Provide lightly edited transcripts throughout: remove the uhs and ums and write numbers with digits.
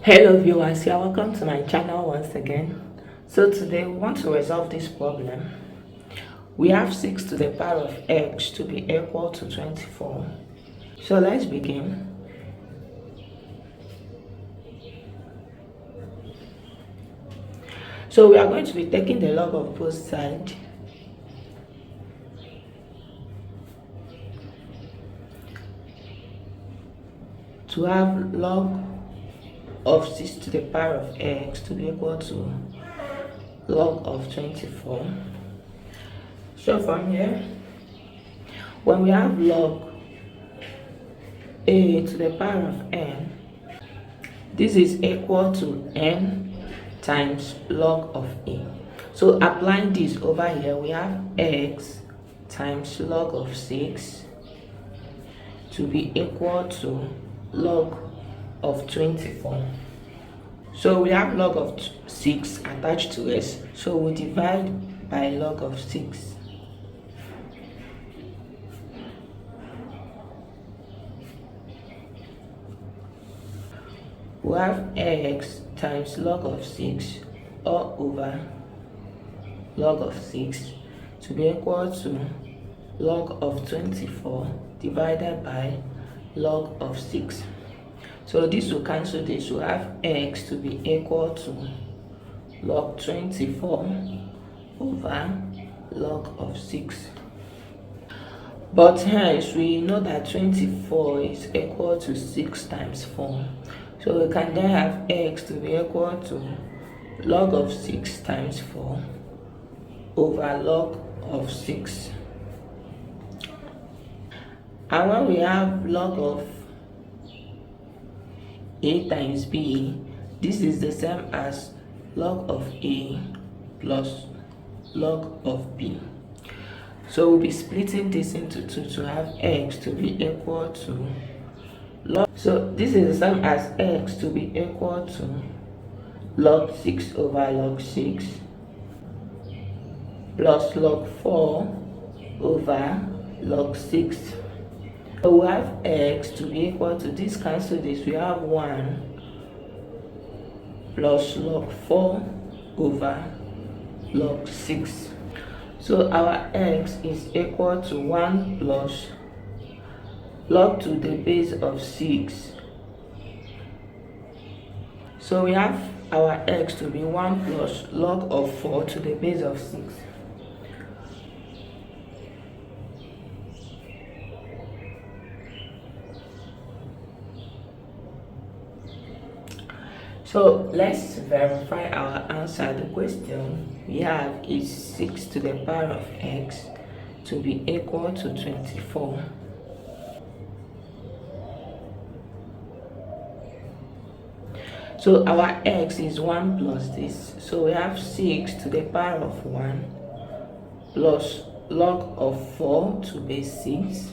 Hello viewers, you're welcome to my channel once again. So today we want to resolve this problem. We have 6 to the power of x to be equal to 24. So let's begin. So we are going to be taking the log of both sides. To have log of 6 to the power of x to be equal to log of 24. So from here, when we have log a to the power of n, this is equal to n times log of a. So applying this over here, we have x times log of 6 to be equal to log of 24. So we have log of 6 attached to s, so we divide by log of 6. We have x times log of 6 all over log of 6 to be equal to log of 24 divided by log of 6. So this will cancel this. We have x to be equal to log 24 over log of 6. But hence we know that 24 is equal to 6 times 4. So we can then have x to be equal to log of 6 times 4 over log of 6. And when we have log of a times b, this is the same as log of a plus log of b. So we'll be splitting this into 2 to have x to be equal to log. So this is the same as x to be equal to log 6 over log 6 plus log 4 over log 6. So we have x to be equal to this, cancel this, we have 1 plus log 4 over log 6. So our x is equal to 1 plus log to the base of 6. So we have our x to be 1 plus log of 4 to the base of 6. So let's verify our answer. The question we have is 6 to the power of x to be equal to 24. So our x is 1 plus this. So we have 6 to the power of 1 plus log of 4 to base 6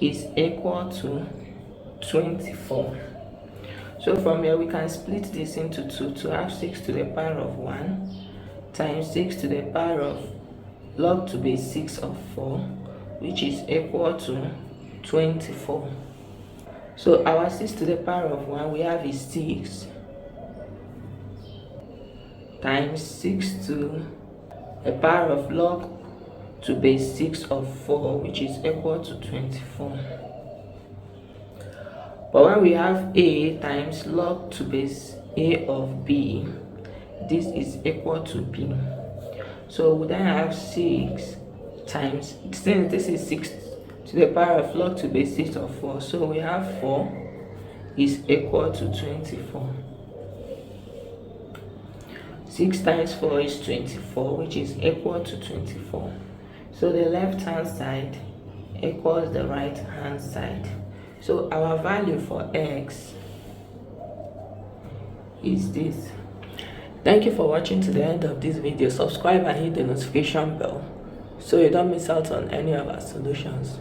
is equal to 24. So from here we can split this into 2 to have 6 to the power of 1 times 6 to the power of log to base 6 of 4, which is equal to 24. So our 6 to the power of 1 we have is 6 times 6 to the power of log to base 6 of 4, which is equal to 24. But when we have a times log to base a of b, this is equal to b. So we then have 6 times, since this is 6 to the power of log to base 6 of 4, so we have 4 is equal to 24. 6 times 4 is 24, which is equal to 24. So the left hand side equals the right hand side. So our value for x is this. Thank you for watching to the end of this video. Subscribe and hit the notification bell so you don't miss out on any of our solutions.